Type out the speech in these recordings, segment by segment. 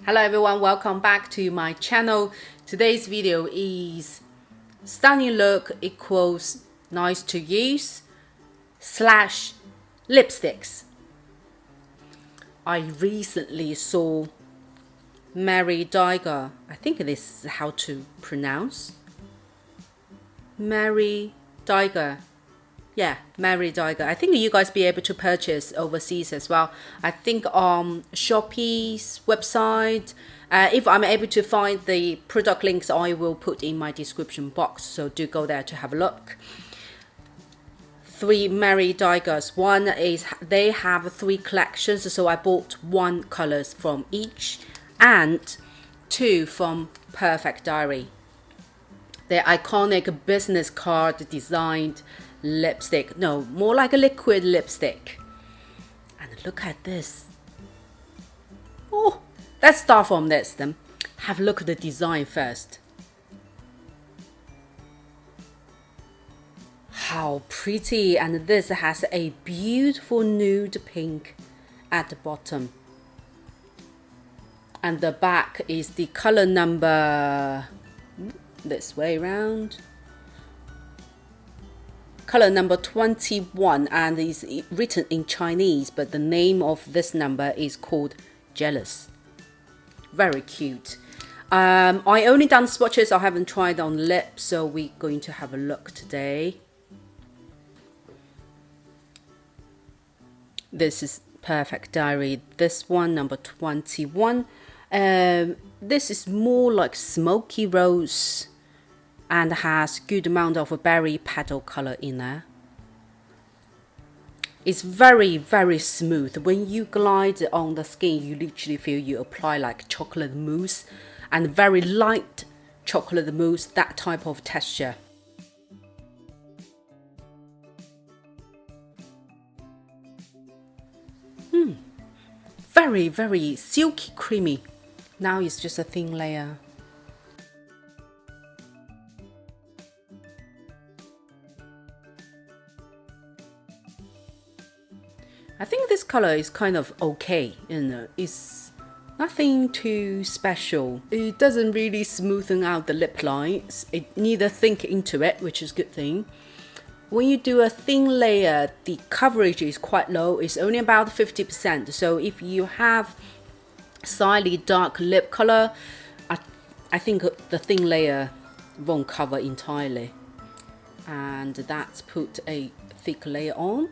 Hello everyone, welcome back to my channel. Today's video is stunning look equals nice to use / lipsticks. I recently saw Maggie Dalgar. I think this is how to pronounce. Maggie Dalgar. Yeah, Maggie Dalgar. I think you guys be able to purchase overseas as well. I think on Shopee's website. If I'm able to find the product links, I will put in my description box. So do go there to have a look. 3 Maggie Dalgars. One is they have 3 collections, so I bought 1 colors from each, and 2 from Perfect Diary. The iconic business card designed lipstick, no, more like a liquid lipstick. And look at this. Oh, let's start from this then. Have a look at the design first. How pretty. And this has a beautiful nude pink at the bottom, and the back is the color number this way around, color number 21, and is written in Chinese, but the name of this number is called Jealous. Very cute. I only done swatches, I haven't tried on lips, so we're going to have a look today. This is Perfect Diary, this one number 21. This is more like smoky rose and has good amount of a berry petal color in there. It's very smooth. When you glide on the skin, you literally feel you apply like chocolate mousse, and very light chocolate mousse, that type of texture. Very silky creamy. Now it's just a thin layer. I think this color is kind of okay, you know, it's nothing too special. It doesn't really smoothen out the lip lines. It neither sink into it, which is a good thing. When you do a thin layer, the coverage is quite low. It's only about 50%. So if you have slightly dark lip color, I think the thin layer won't cover entirely. And that's put a thick layer on.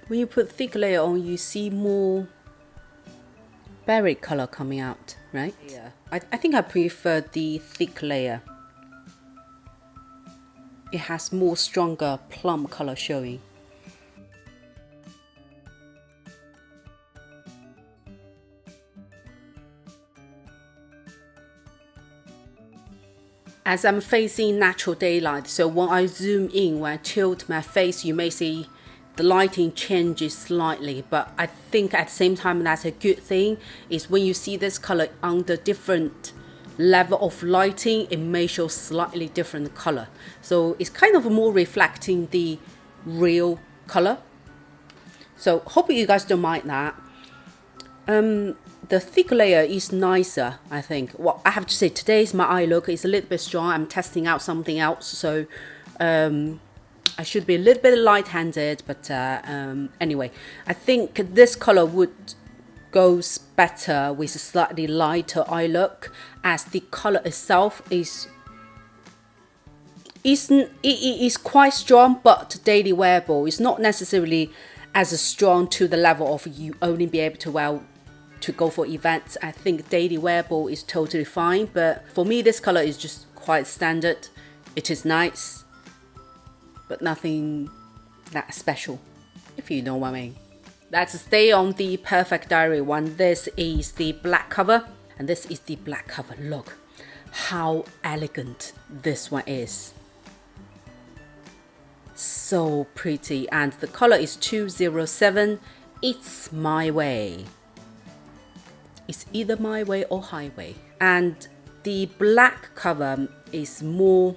When you put thick layer on, you see more berry color coming out, right? Yeah. I think I prefer the thick layer. It has more stronger plum color showing. As I'm facing natural daylight, so when I zoom in, when I tilt my face, you may see the lighting changes slightly, but I think at the same time that's a good thing, is when you see this color under different level of lighting, it may show slightly different color. So it's kind of more reflecting the real color. So hope you guys don't mind that. The thick layer is nicer, I think. Well, I have to say today's my eye look is a little bit strong. I'm testing out something else, so I should be a little bit light-handed, but anyway, I think this color would goes better with a slightly lighter eye look, as the color itself is quite strong, but daily wearable. It's not necessarily as strong to the level of you only be able to wear to go for events. I think daily wearable is totally fine, but for me this color is just quite standard. It is nice, but nothing that special, if you know what I mean. Let's stay on the Perfect Diary one. This is the black cover, and this is the black cover. Look how elegant this one is. So pretty, and the color is 207. It's My Way. It's either My Way or Highway. And the black cover is more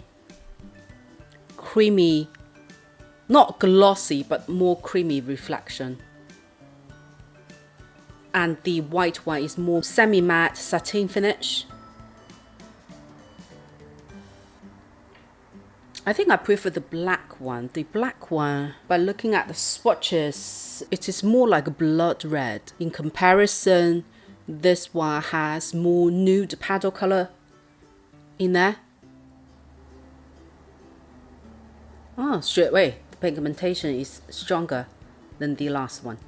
creamy, not glossy, but more creamy reflection. and the white one is more semi-matte satin finish. I think I prefer the black one. The black one, by looking at the swatches, it is more like blood red. In comparison, this one has more nude paddle color in there. Oh, straight away, the pigmentation is stronger than the last one.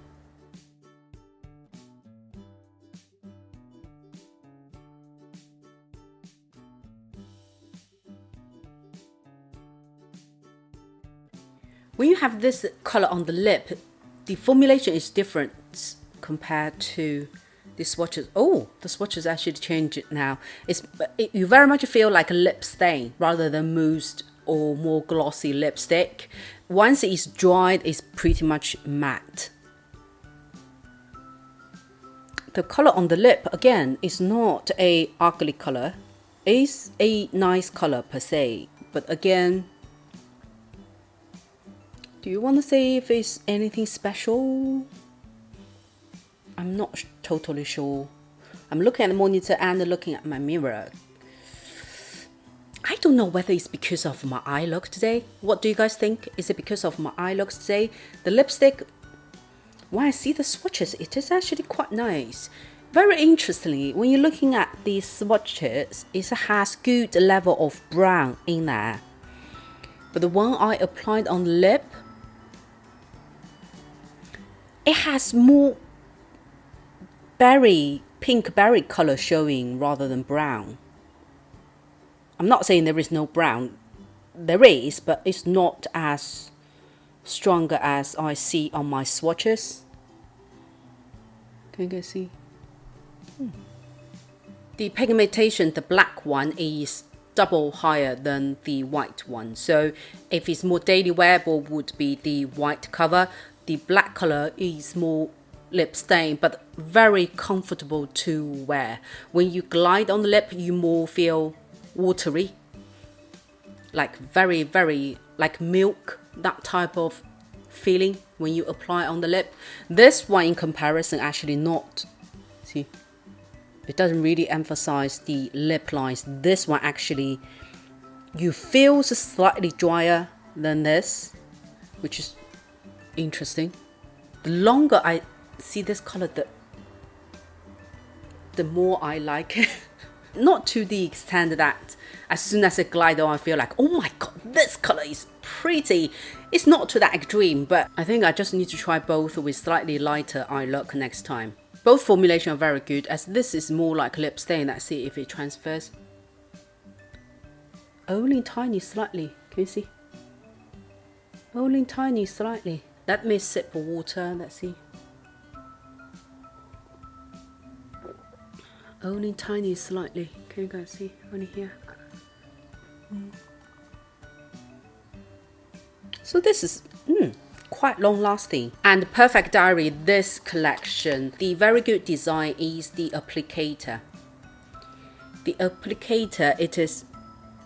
When you have this color on the lip, the formulation is different compared to the swatches. Oh, the swatches actually changed now. You very much feel like a lip stain rather than moussed or more glossy lipstick. Once it's dried, it's pretty much matte. The color on the lip, again, is not a ugly color. It's a nice color per se, but again, do you want to say if it's anything special? I'm not totally sure. I'm looking at the monitor and looking at my mirror. I don't know whether it's because of my eye look today. What do you guys think? Is it because of my eye looks today? The lipstick, when I see the swatches, it is actually quite nice. Very interestingly, when you're looking at the swatches, it has good level of brown in there. But the one I applied on the lip, it has more pink berry color showing rather than brown. I'm not saying there is no brown. There is, but it's not as stronger as I see on my swatches. Can you guys see? The pigmentation, the black one, is double higher than the white one. So if it's more daily wearable, would be the white cover. The black color is more lip stain, but very comfortable to wear. When you glide on the lip, you more feel watery, like very, very like milk, that type of feeling when you apply on the lip. This one in comparison actually not, see, it doesn't really emphasize the lip lines. This one actually, you feel slightly drier than this, which is interesting. The longer I see this color, the more I like it. Not to the extent that as soon as I glide on, I feel like, oh my god, this color is pretty. It's not to that extreme, but I think I just need to try both with slightly lighter eye look next time. Both formulations are very good, as this is more like lip stain. Let's see if it transfers. Only tiny slightly, can you see? Only tiny slightly. Let me sip of water, let's see. Only tiny slightly. Can you guys see? Only here. So this is quite long lasting. And Perfect Diary, this collection, the very good design is the applicator. The applicator, it is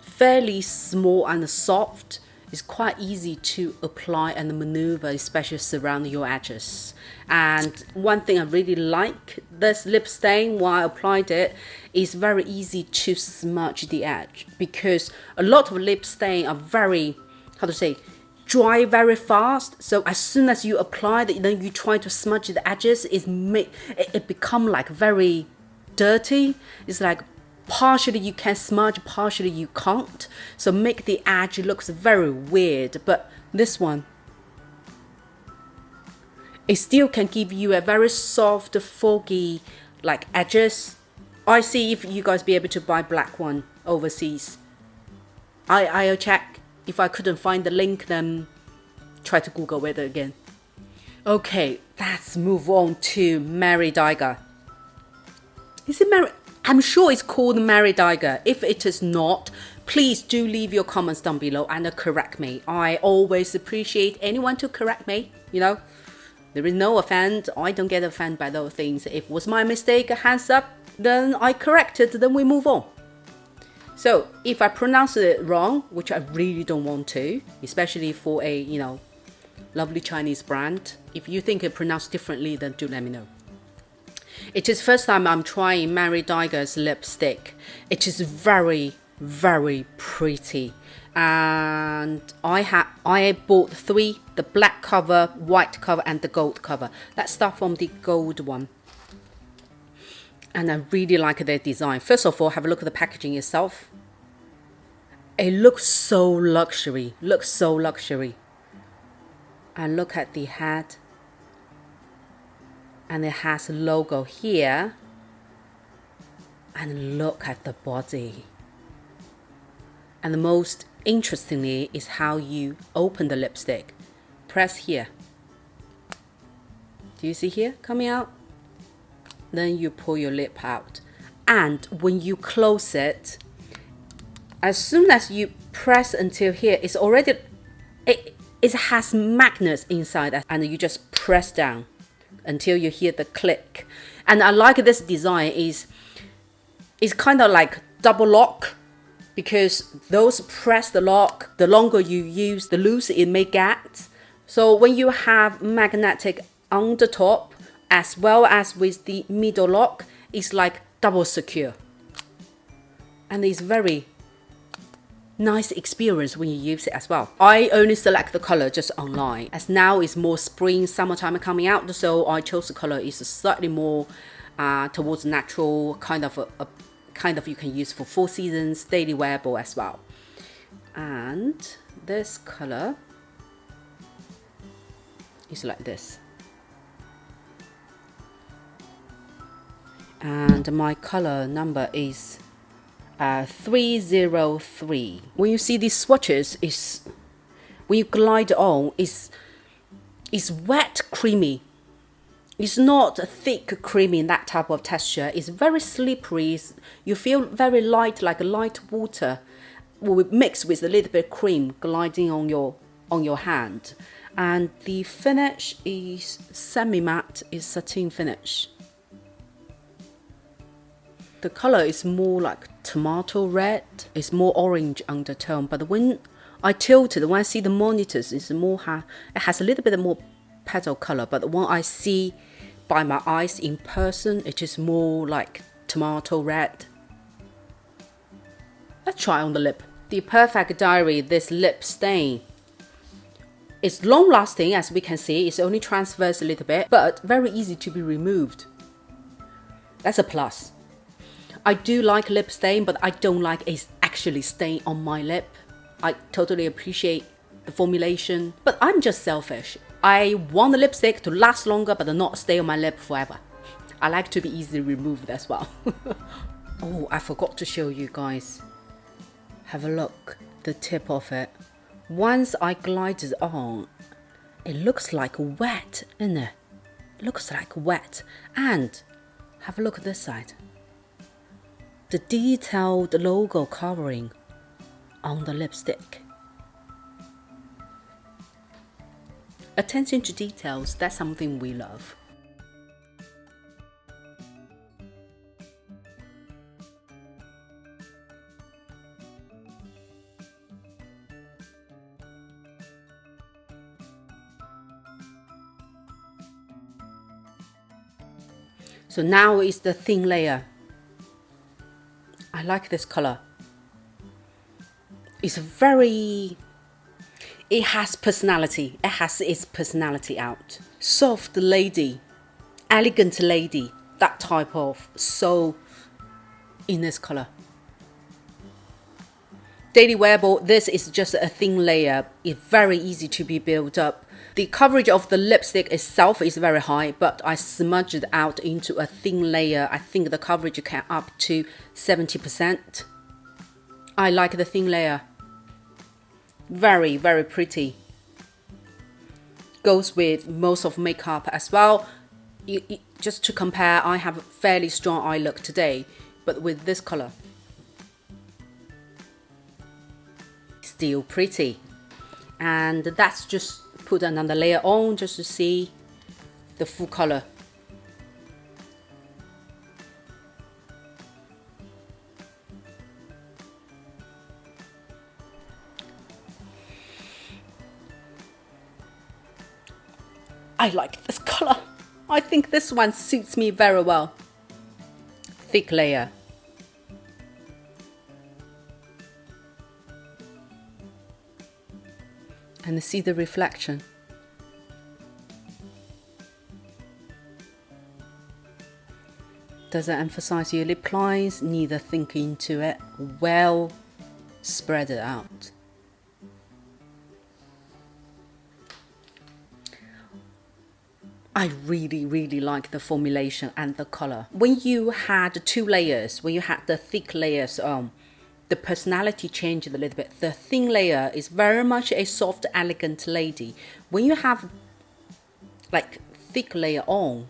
fairly small and soft. It's quite easy to apply and maneuver, especially surrounding your edges. And one thing I really like, this lip stain, while I applied it, is very easy to smudge the edge, because a lot of lip stain are very, how to say, dry very fast. So as soon as you apply it, then you try to smudge the edges, it become like very dirty. It's like partially you can smudge, partially you can't, so make the edge looks very weird. But this one, it still can give you a very soft, foggy like edges. I see if you guys be able to buy black one overseas. I'll check. If I couldn't find the link, then try to Google it again. Okay, let's move on to Mary Dalgar. Is it Mary? I'm sure it's called Mary Dalgar. If it is not, please do leave your comments down below and correct me. I always appreciate anyone to correct me, you know. There is no offense. I don't get offended by those things. If it was my mistake, hands up, then I correct it, then we move on. So if I pronounce it wrong, which I really don't want to, especially for a, you know, lovely Chinese brand, if you think it pronounced differently, then do let me know. It is first time I'm trying Mary Dalgar's lipstick. It is very, very pretty. And I bought 3, the black cover, white cover, and the gold cover. Let's start from the gold one. And I really like their design. First of all, have a look at the packaging itself. It looks so luxury, And look at the head. And it has a logo here. And look at the body. And the most interestingly is how you open the lipstick. Press here. Do you see here coming out? Then you pull your lip out. And when you close it, as soon as you press until here, it's already, it has magnets inside, and you just press down until you hear the click. And I like this design is kind of like double lock, because those press the lock, the longer you use, the looser it may get. So when you have magnetic on the top as well as with the middle lock, it's like double secure. And it's very nice experience when you use it as well. I only select the color just online, as now it's more spring, summertime coming out, so I chose the color is slightly more towards natural, kind of you can use for 4 seasons, daily wearable as well. And this color is like this. And my color number is 303. When you see these swatches, when you glide on, it's wet, creamy. It's not thick, creamy, that type of texture. It's very slippery. You feel very light, like light water, mixed with a little bit of cream gliding on your hand. And the finish is semi-matte, is satin finish. The color is more like tomato red. It's more orange undertone. But when I tilt it, when I see the monitors, it has a little bit more petal color. But when I see by my eyes in person, it is more like tomato red. Let's try on the lip. The Perfect Diary, this lip stain. It's long lasting, as we can see. It's only transfers a little bit, but very easy to be removed. That's a plus. I do like lip stain, but I don't like it actually staying on my lip. I totally appreciate the formulation, but I'm just selfish. I want the lipstick to last longer, but not stay on my lip forever. I like to be easily removed as well. Oh, I forgot to show you guys. Have a look, the tip of it. Once I glide it on, it looks like wet, isn't it? It looks like wet. And have a look at this side. The detailed logo covering on the lipstick. Attention to details, that's something we love. So now is the thin layer. I like this color. It's it has personality. It has its personality out. Soft lady, elegant lady, that type of soul in this color. Daily wearable, this is just a thin layer. It's very easy to be built up. The coverage of the lipstick itself is very high, but I smudged it out into a thin layer. I think the coverage can up to 70%. I like the thin layer. Very, very pretty. Goes with most of makeup as well. Just to compare, I have a fairly strong eye look today, but with this color, still pretty. And that's just put another layer on just to see the full color. I like this color. I think this one suits me very well. Thick layer. And see the reflection. Doesn't emphasize your lip lines, neither think into it. Well spread it out. I really like the formulation and the color. When you had 2 layers, when you had the thick layers on, the personality changed a little bit. The thin layer is very much a soft, elegant lady. When you have like thick layer on,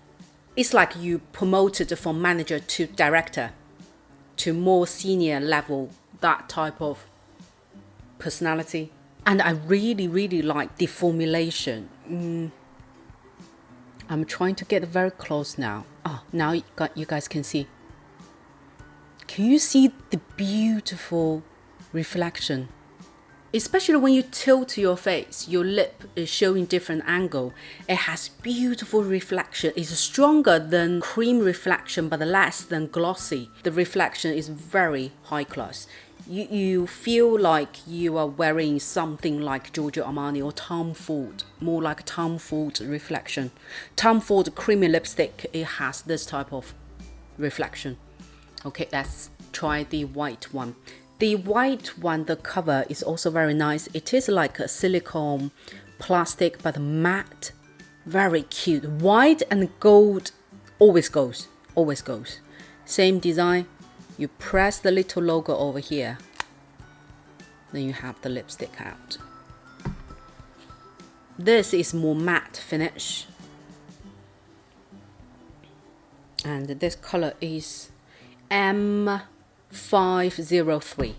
it's like you promoted from manager to director to more senior level, that type of personality. And I really like the formulation. I'm trying to get very close now. Oh, now you guys can see. Can you see the beautiful reflection? Especially when you tilt your face, your lip is showing different angle. It has beautiful reflection. It's stronger than cream reflection, but less than glossy. The reflection is very high class. You feel like you are wearing something like Giorgio Armani or Tom Ford, more like Tom Ford reflection. Tom Ford creamy lipstick, it has this type of reflection. Okay, let's try the white one. The white one, the cover is also very nice. It is like a silicone plastic, but matte, very cute. White and gold always goes, always goes. Same design. You press the little logo over here, then you have the lipstick out. This is more matte finish, and this color is M503.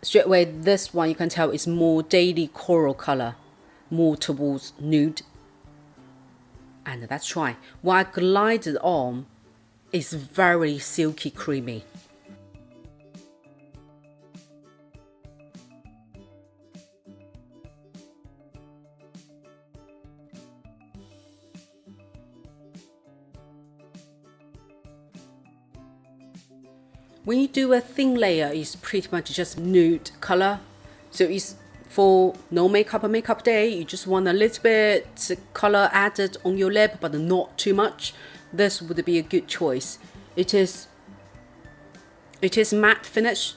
Straight away, this one you can tell is more daily coral color, more towards nude. And let's try. When I glide it on, it's very silky creamy. When you do a thin layer, it's pretty much just nude color. So it's for no makeup day. You just want a little bit color added on your lip, but not too much. This would be a good choice. It is matte finish.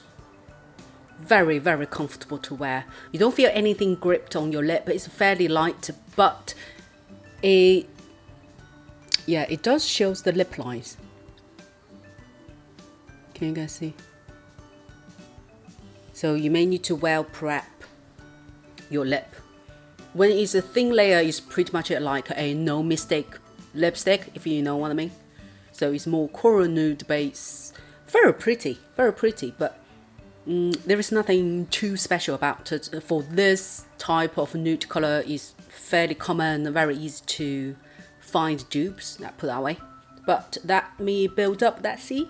Very comfortable to wear. You don't feel anything gripped on your lip. It's fairly light, but it does show the lip lines. Can you guys see? So you may need to well prep your lip. When it's a thin layer, it's pretty much like a no mistake lipstick, if you know what I mean. So it's more coral nude base. Very pretty, but there is nothing too special about it. For this type of nude color, is fairly common, very easy to find dupes, let's put it that way. But let me build up that see.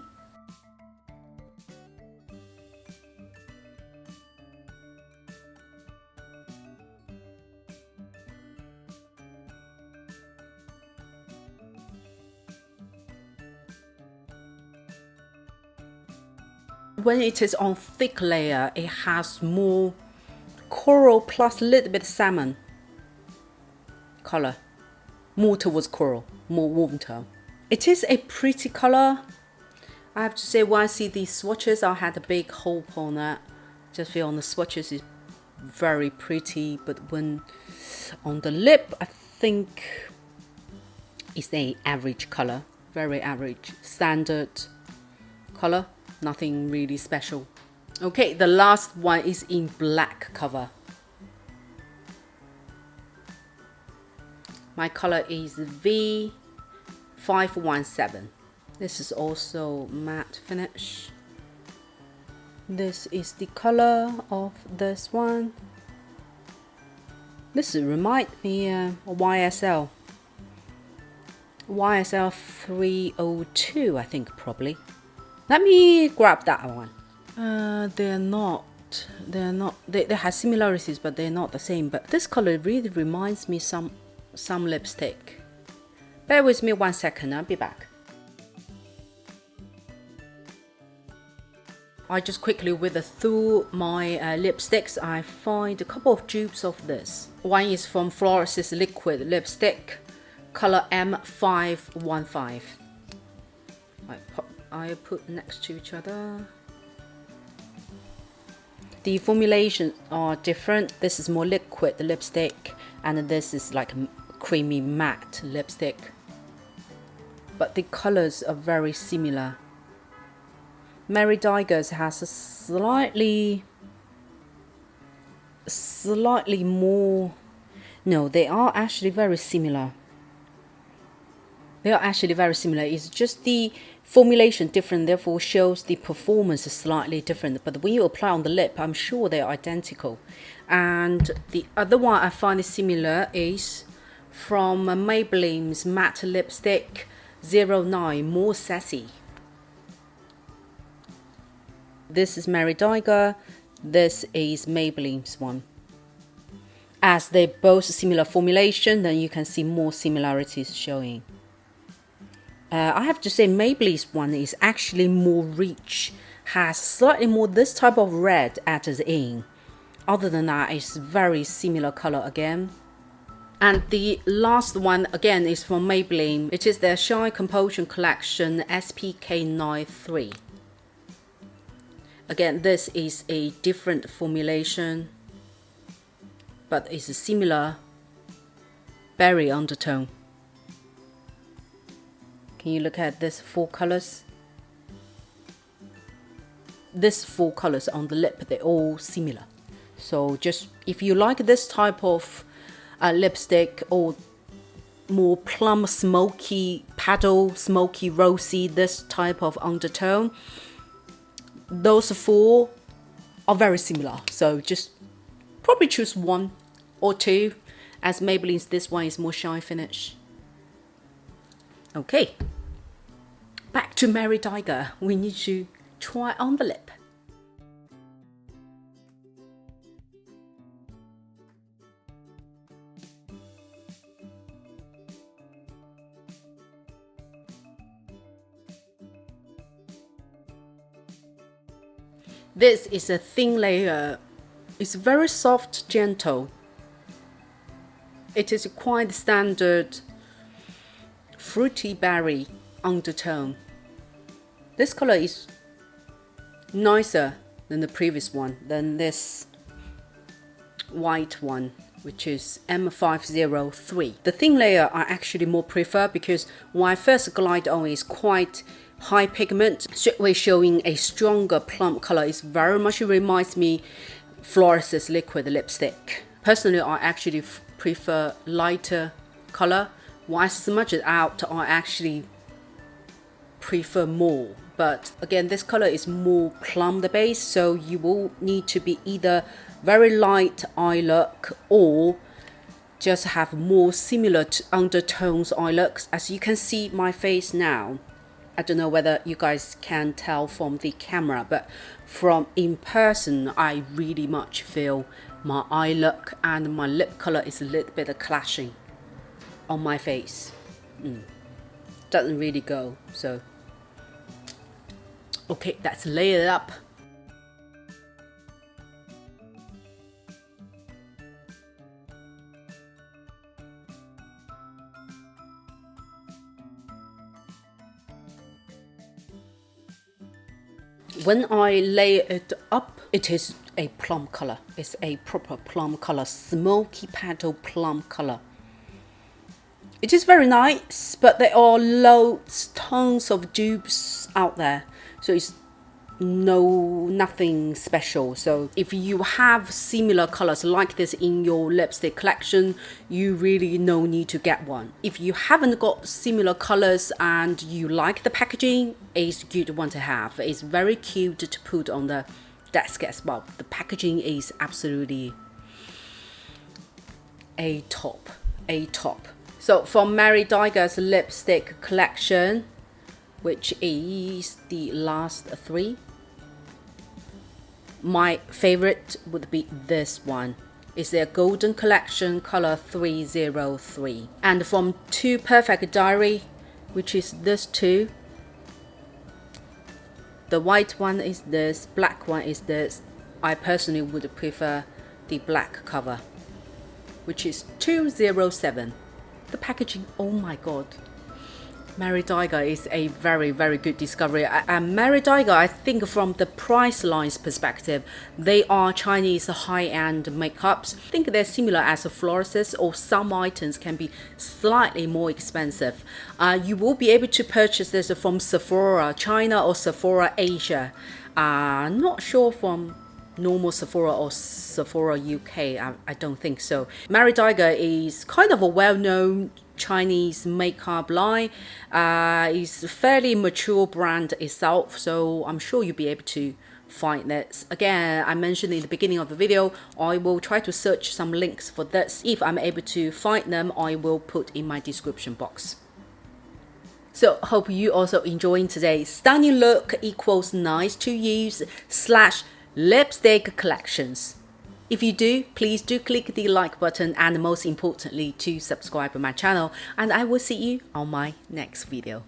When it is on thick layer, it has more coral plus a little bit salmon color, more towards coral, more warm tone. It is a pretty color. I have to say, when I see these swatches, I had a big hope on that. Just feel on the swatches is very pretty, but when on the lip, I think it's a average color, very average, standard color. Nothing really special. Okay, the last one is in black cover. My color is V517. This is also matte finish. This is the color of this one. This reminds me of YSL 302, I think, probably. Let me grab that one. They have similarities, but they're not the same. But this color really reminds me some lipstick. Bear with me 1 second, I'll be back. I just quickly whip through my lipsticks. I find a couple of dupes of this. One is from FLORASIS liquid lipstick, color M515. I put next to each other. The formulations are different. This is more liquid lipstick, and this is like a creamy matte lipstick. But the colors are very similar. Mary Dalgar's has a slightly more. No, they are actually very similar. They are actually very similar. It's just the formulation different, therefore shows the performance is slightly different. But when you apply on the lip, I'm sure they are identical. And the other one I find is similar is from Maybelline's matte lipstick 09, More Sassy. This is Mary Dalgar. This is Maybelline's one. As they're both similar formulation, then you can see more similarities showing. I have to say Maybelline's one is actually more rich, has slightly more this type of red added in. Other than that, it's very similar color again. And the last one again is from Maybelline. It is their Shine Compulsion Collection SPK93. Again, this is a different formulation, but it's a similar berry undertone. Can you look at this 4 colors? This 4 colors on the lip, they're all similar. So just if you like this type of lipstick or more plum smoky petal, smoky rosy, this type of undertone, those 4 are very similar. So just probably choose 1 or 2, as Maybelline's this one is more shine finish. Okay, back to Mary Dalgar. We need to try on the lip. This is a thin layer. It's very soft, gentle. It is quite standard fruity berry undertone. This color is nicer than the previous one, than this white one, which is M503. The thin layer I actually more prefer because when I first glide on, it's quite high pigment, straight away showing a stronger plum color. It very much reminds me FLORASIS liquid lipstick. Personally, I actually prefer lighter color. When I smudge it out, I actually prefer more. But again, this color is more plum the base, so you will need to be either very light eye look or just have more similar undertones eye looks. As you can see my face now, I don't know whether you guys can tell from the camera, but from in person, I really much feel my eye look and my lip color is a little bit clashing on my face. Doesn't really go. So okay, let's lay it up. When I lay it up, it is a plum color. It's a proper plum color, smoky petal plum color. It is very nice, but there are tons of dupes out there, so it's nothing special. So if you have similar colors like this in your lipstick collection, you really no need to get one. If you haven't got similar colors and you like the packaging, it's a good one to have. It's very cute to put on the desk as well. The packaging is absolutely a top. So from Mary Dalgar's lipstick collection, which is the last 3, my favorite would be this one, It's their Golden Collection color 303. And from Two Perfect Diary, which is this two, the white one is this, black one is this. I personally would prefer the black cover, which is 207. The packaging, oh my god. Mary Dalgar is a very, very good discovery. And Mary Dalgar, I think from the price lines perspective, they are Chinese high-end makeups. I think they're similar as a FLORASIS, or some items can be slightly more expensive. You will be able to purchase this from Sephora China or Sephora Asia. Not sure from normal Sephora or Sephora UK. I don't think so. Mary Dalgar is kind of a well-known Chinese makeup line. It's a fairly mature brand itself, so I'm sure you'll be able to find this. Again, I mentioned in the beginning of the video, I will try to search some links for this. If I'm able to find them, I will put in my description box. So hope you also enjoying today's stunning look equals nice to use / lipstick collections. If you do, please do click the like button, and most importantly to subscribe to my channel, and I will see you on my next video.